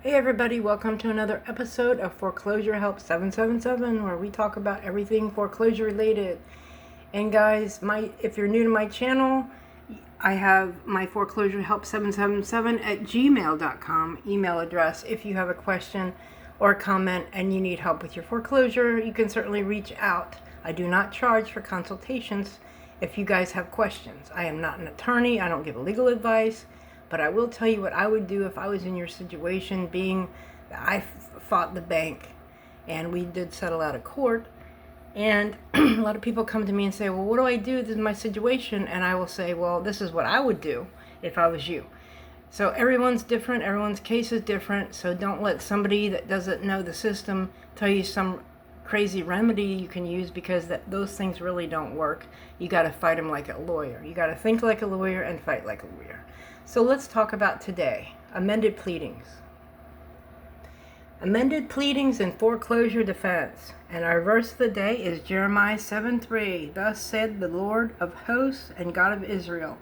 Hey everybody, welcome to another episode of Foreclosure Help 777, where we talk about everything foreclosure related. And guys, if you're new to my channel, I have my Foreclosure Help 777 at gmail.com email address. If you have a question or a comment and you need help with your foreclosure, you can certainly reach out. I do not charge for consultations if you guys have questions. I am not an attorney, I don't give legal advice. But I will tell you what I would do if I was in your situation, being that I fought the bank and we did settle out of court. And a lot of people come to me and say, well, what do I do? This is my situation. And I will say, well, this is what I would do if I was you. So everyone's different. Everyone's case is different. So don't let somebody that doesn't know the system tell you some crazy remedy you can use, because those things really don't work. You got to fight them like a lawyer. You got to think like a lawyer and fight like a lawyer. So let's talk about today, amended pleadings. Amended pleadings in foreclosure defense. And our verse of the day is Jeremiah 7:3. Thus said the Lord of hosts and God of Israel,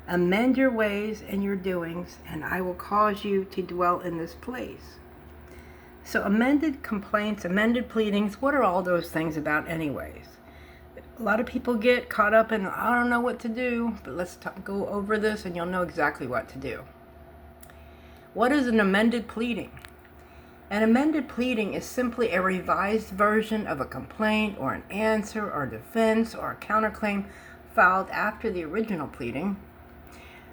amend your ways and your doings, and I will cause you to dwell in this place. So amended complaints, amended pleadings, what are all those things about anyways? A lot of people get caught up in, I don't know what to do, but let's go over this and you'll know exactly what to do. What is an amended pleading? An amended pleading is simply a revised version of a complaint or an answer or defense or a counterclaim filed after the original pleading.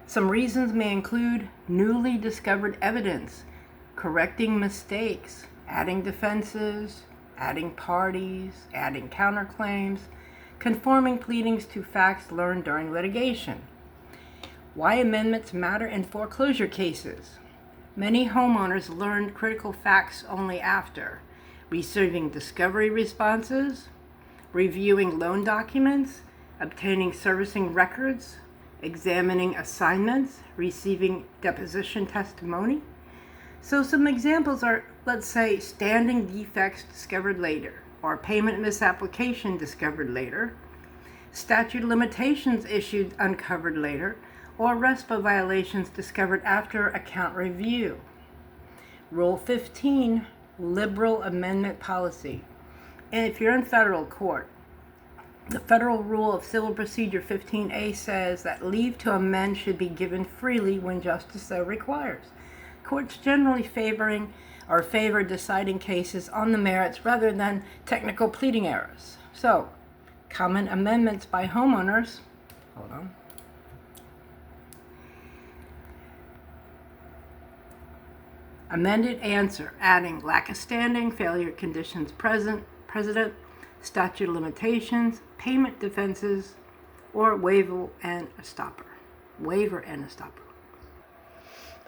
Some reasons may include newly discovered evidence, correcting mistakes, adding defenses, adding parties, adding counterclaims, conforming pleadings to facts learned during litigation. Why amendments matter in foreclosure cases. Many homeowners learned critical facts only after receiving discovery responses, reviewing loan documents, obtaining servicing records, examining assignments, receiving deposition testimony. So some examples are, let's say, standing defects discovered later, or payment misapplication discovered later, statute of limitations issued uncovered later, or RESPA violations discovered after account review. Rule 15, liberal amendment policy. And if you're in federal court, the Federal Rule of Civil Procedure 15A says that leave to amend should be given freely when justice so requires. Courts generally favor deciding cases on the merits rather than technical pleading errors. So, common amendments by homeowners. Hold on. Amended answer, adding lack of standing, failure conditions precedent, statute of limitations, payment defenses, or waiver and estopper.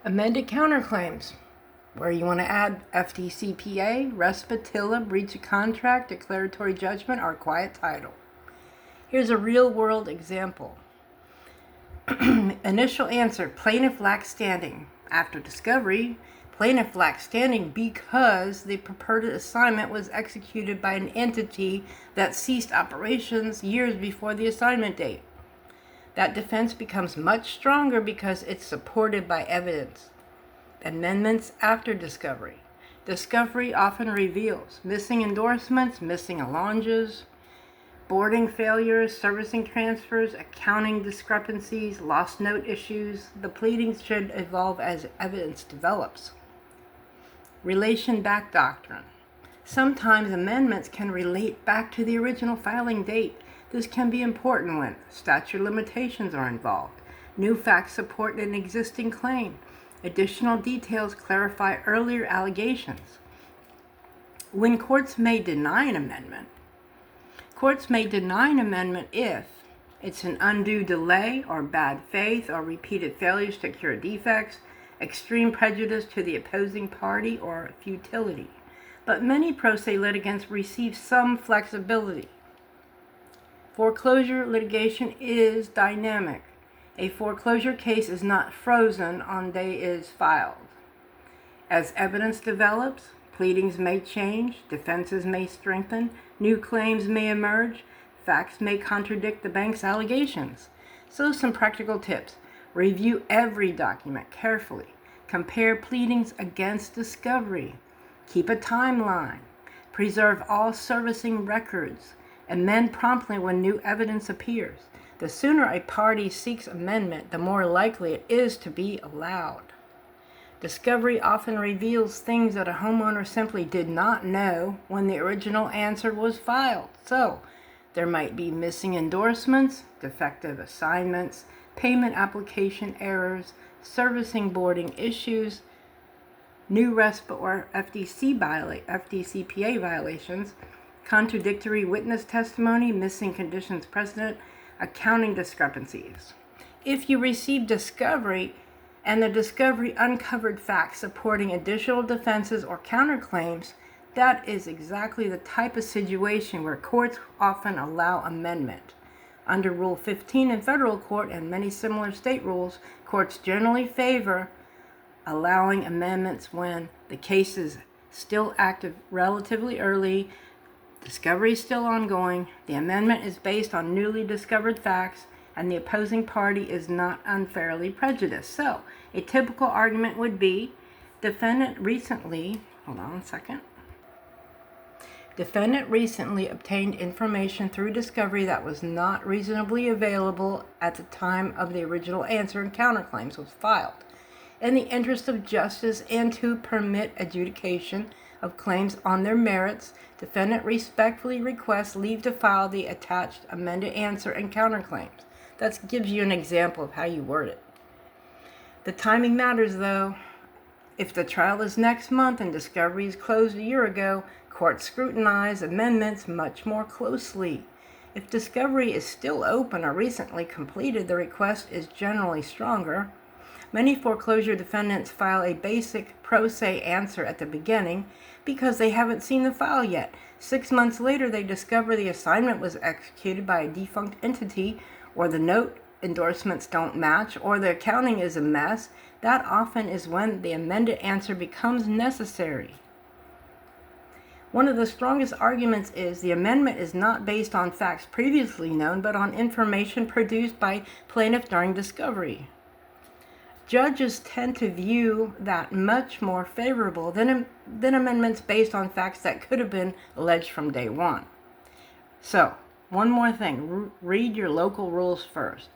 Amended counterclaims, where you want to add FDCPA, RESPA, TILA, breach of contract, declaratory judgment, or quiet title. Here's a real-world example. Initial answer, plaintiff lacks standing. After discovery, plaintiff lacks standing because the purported assignment was executed by an entity that ceased operations years before the assignment date. That defense becomes much stronger because it's supported by evidence. Amendments after discovery. Discovery often reveals missing endorsements, missing allonges, boarding failures, servicing transfers, accounting discrepancies, lost note issues. The pleadings should evolve as evidence develops. Relation back doctrine. Sometimes amendments can relate back to the original filing date. This can be important when statute of limitations are involved, new facts support an existing claim, additional details clarify earlier allegations. When courts may deny an amendment if it's an undue delay or bad faith or repeated failures to cure defects, extreme prejudice to the opposing party, or futility. But many pro se litigants receive some flexibility. Foreclosure litigation is dynamic. A foreclosure case is not frozen on day it is filed. As evidence develops, pleadings may change, defenses may strengthen, new claims may emerge, facts may contradict the bank's allegations. So some practical tips. Review every document carefully. Compare pleadings against discovery. Keep a timeline. Preserve all servicing records. Amend promptly when new evidence appears. The sooner a party seeks amendment, the more likely it is to be allowed. Discovery often reveals things that a homeowner simply did not know when the original answer was filed. So, there might be missing endorsements, defective assignments, payment application errors, servicing boarding issues, new RESPA or FDCPA violations, contradictory witness testimony, missing conditions precedent, accounting discrepancies. If you receive discovery and the discovery uncovered facts supporting additional defenses or counterclaims, that is exactly the type of situation where courts often allow amendment. Under Rule 15 in federal court and many similar state rules, courts generally favor allowing amendments when the case is still active relatively early, discovery is still ongoing, the amendment is based on newly discovered facts, and the opposing party is not unfairly prejudiced. So, a typical argument would be, defendant recently obtained information through discovery that was not reasonably available at the time of the original answer and counterclaims was filed. In the interest of justice and to permit adjudication of claims on their merits, defendant respectfully requests leave to file the attached amended answer and counterclaims. That gives you an example of how you word it. The timing matters, though. If the trial is next month and discovery is closed a year ago, courts scrutinize amendments much more closely. If discovery is still open or recently completed, the request is generally stronger. Many foreclosure defendants file a basic pro se answer at the beginning because they haven't seen the file yet. 6 months later, they discover the assignment was executed by a defunct entity, or the note endorsements don't match, or the accounting is a mess. That often is when the amended answer becomes necessary. One of the strongest arguments is the amendment is not based on facts previously known, but on information produced by plaintiff during discovery. Judges tend to view that much more favorable than amendments based on facts that could have been alleged from day one. So, one more thing, read your local rules first.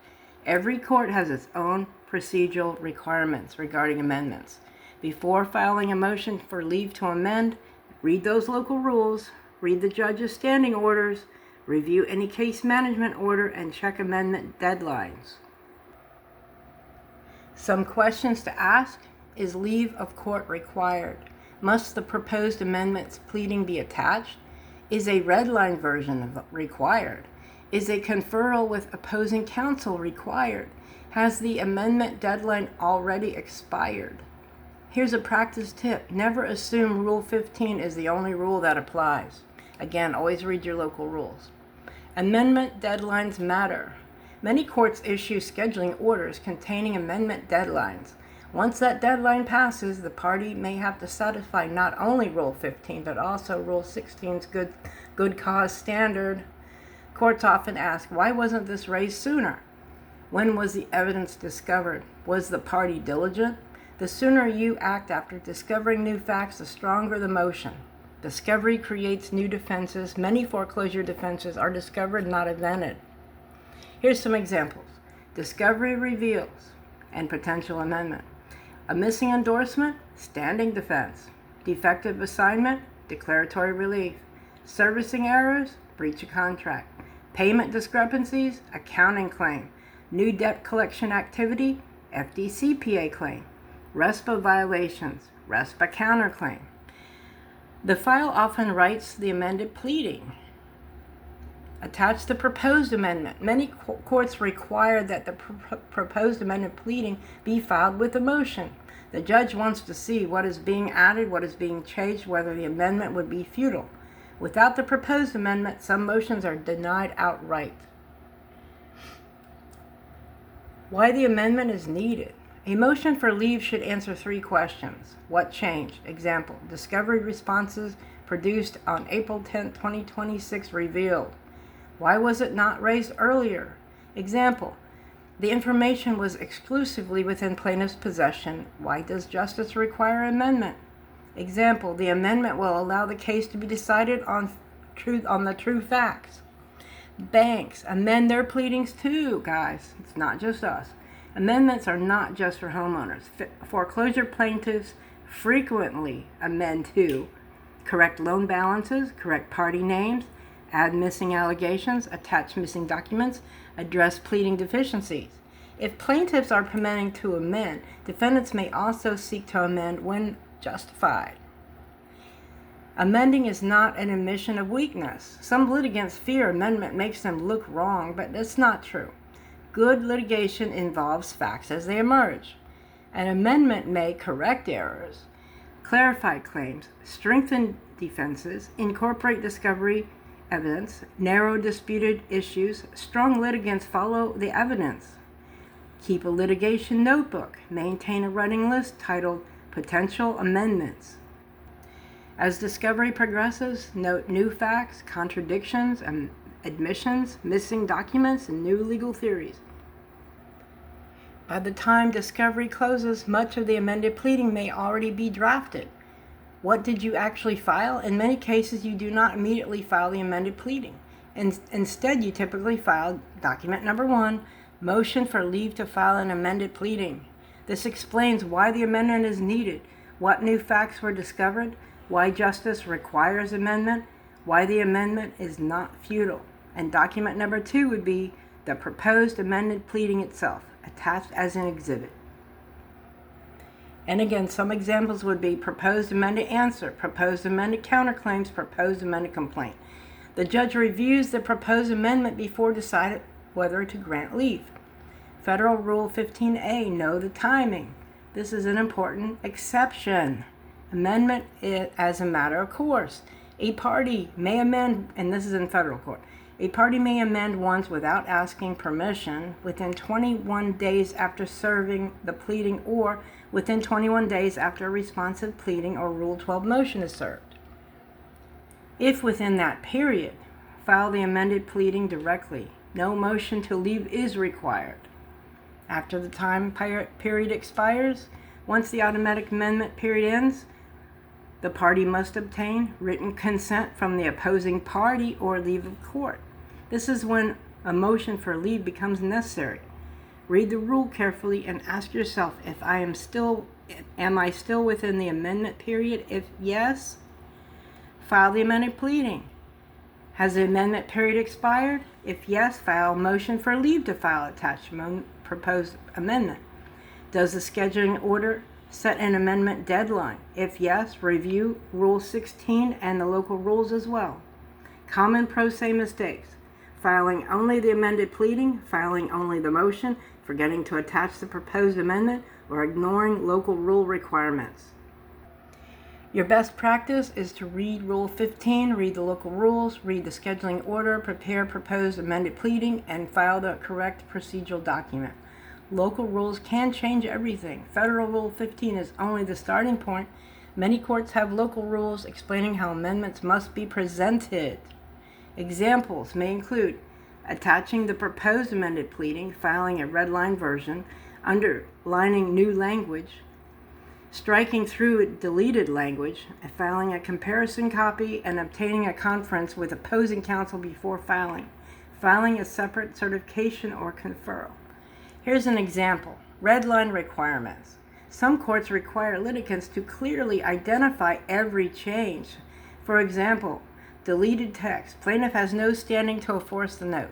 Every court has its own procedural requirements regarding amendments. Before filing a motion for leave to amend, read those local rules, read the judge's standing orders, review any case management order, and check amendment deadlines. Some questions to ask: is leave of court required? Must the proposed amendment's pleading be attached? Is a red line version required? Is a conferral with opposing counsel required? Has the amendment deadline already expired? Here's a practice tip. Never assume Rule 15 is the only rule that applies. Again, always read your local rules. Amendment deadlines matter. Many courts issue scheduling orders containing amendment deadlines. Once that deadline passes, the party may have to satisfy not only Rule 15, but also Rule 16's good cause standard. Courts often ask, why wasn't this raised sooner? When was the evidence discovered? Was the party diligent? The sooner you act after discovering new facts, the stronger the motion. Discovery creates new defenses. Many foreclosure defenses are discovered, not invented. Here's some examples. Discovery reveals and potential amendment. A missing endorsement, standing defense. Defective assignment, declaratory relief. Servicing errors, breach of contract. Payment discrepancies, accounting claim. New debt collection activity, FDCPA claim. RESPA violations, RESPA counterclaim. The file often writes the amended pleading. Attach the proposed amendment. Many courts require that the proposed amended pleading be filed with a motion. The judge wants to see what is being added, what is being changed, whether the amendment would be futile. Without the proposed amendment, some motions are denied outright. Why the amendment is needed. A motion for leave should answer 3 questions. What changed? Example, discovery responses produced on April 10, 2026 revealed. Why was it not raised earlier? Example, The information was exclusively within plaintiff's possession. Why does justice require amendment? Example, the amendment will allow the case to be decided on the true facts. Banks amend their pleadings too, guys. It's not just us. Amendments are not just for homeowners. Foreclosure plaintiffs frequently amend too. Correct loan balances, correct party names, add missing allegations, attach missing documents, address pleading deficiencies. If plaintiffs are permitted to amend, defendants may also seek to amend when justified. Amending is not an admission of weakness. Some litigants fear amendment makes them look wrong, but it's not true. Good litigation involves facts as they emerge. An amendment may correct errors, clarify claims, strengthen defenses, incorporate discovery evidence, narrow disputed issues. Strong litigants follow the evidence. Keep a litigation notebook. Maintain a running list titled Potential Amendments. As discovery progresses, note new facts, contradictions, and admissions, missing documents, and new legal theories. By the time discovery closes, much of the amended pleading may already be drafted. What did you actually file? In many cases, you do not immediately file the amended pleading. Instead, you typically file document number 1, motion for leave to file an amended pleading. This explains why the amendment is needed, what new facts were discovered, why justice requires amendment, why the amendment is not futile. And document number 2 would be the proposed amended pleading itself, attached as an exhibit. And again, some examples would be proposed amended answer, proposed amended counterclaims, proposed amended complaint. The judge reviews the proposed amendment before deciding whether to grant leave. Federal Rule 15A, know the timing. This is an important exception. Amendment as a matter of course. A party may amend, and this is in federal court, a party may amend once without asking permission within 21 days after serving the pleading or within 21 days after a responsive pleading or Rule 12 motion is served. If within that period, file the amended pleading directly. No motion to leave is required. After the time period expires, once the automatic amendment period ends, the party must obtain written consent from the opposing party or leave of court. This is when a motion for leave becomes necessary. Read the rule carefully and ask yourself if am I still within the amendment period? If yes, file the amended pleading. Has the amendment period expired? If yes, file a motion for leave to file attached proposed amendment. Does the scheduling order set an amendment deadline? If yes, review Rule 16 and the local rules as well. Common pro se mistakes: filing only the amended pleading, filing only the motion, forgetting to attach the proposed amendment, or ignoring local rule requirements. Your best practice is to read Rule 15, read the local rules, read the scheduling order, prepare proposed amended pleading, and file the correct procedural document. Local rules can change everything. Federal Rule 15 is only the starting point. Many courts have local rules explaining how amendments must be presented. Examples may include attaching the proposed amended pleading, filing a red line version, underlining new language, striking through deleted language, filing a comparison copy, and obtaining a conference with opposing counsel before filing a separate certification or conferral. Here's an example: red line requirements. Some courts require litigants to clearly identify every change. For example, deleted text: plaintiff has no standing to enforce the note.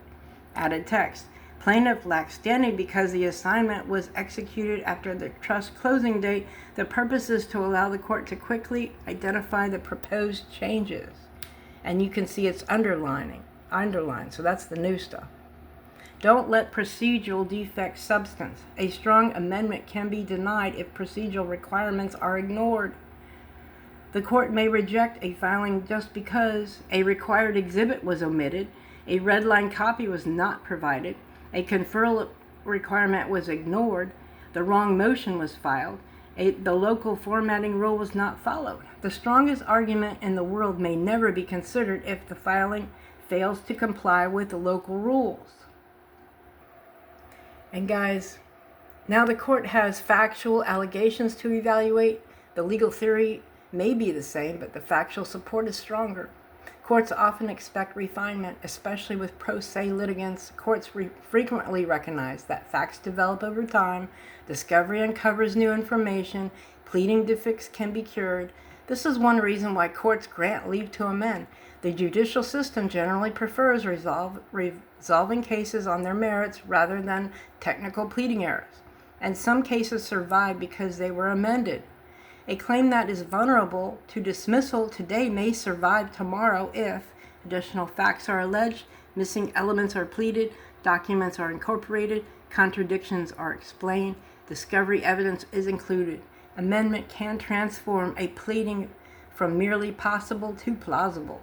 Added text: plaintiff lacks standing because the assignment was executed after the trust closing date. The purpose is to allow the court to quickly identify the proposed changes. And you can see it's underlined, so that's the new stuff. Don't let procedural defects substance. A strong amendment can be denied if procedural requirements are ignored. The court may reject a filing just because a required exhibit was omitted, a red line copy was not provided, a conferral requirement was ignored, the wrong motion was filed, the local formatting rule was not followed. The strongest argument in the world may never be considered if the filing fails to comply with the local rules. And guys, now the court has factual allegations to evaluate. The legal theory may be the same, but the factual support is stronger. Courts often expect refinement, especially with pro se litigants. Courts frequently recognize that facts develop over time, discovery uncovers new information, pleading defects can be cured. This is one reason why courts grant leave to amend. The judicial system generally prefers resolving cases on their merits rather than technical pleading errors, and some cases survive because they were amended. A claim that is vulnerable to dismissal today may survive tomorrow if additional facts are alleged, missing elements are pleaded, documents are incorporated, contradictions are explained, discovery evidence is included. Amendment can transform a pleading from merely possible to plausible.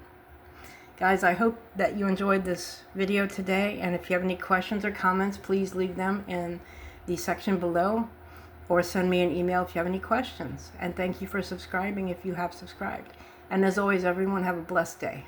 Guys, I hope that you enjoyed this video today, and if you have any questions or comments, please leave them in the section below, or send me an email if you have any questions. And thank you for subscribing if you have subscribed. And as always, everyone, have a blessed day.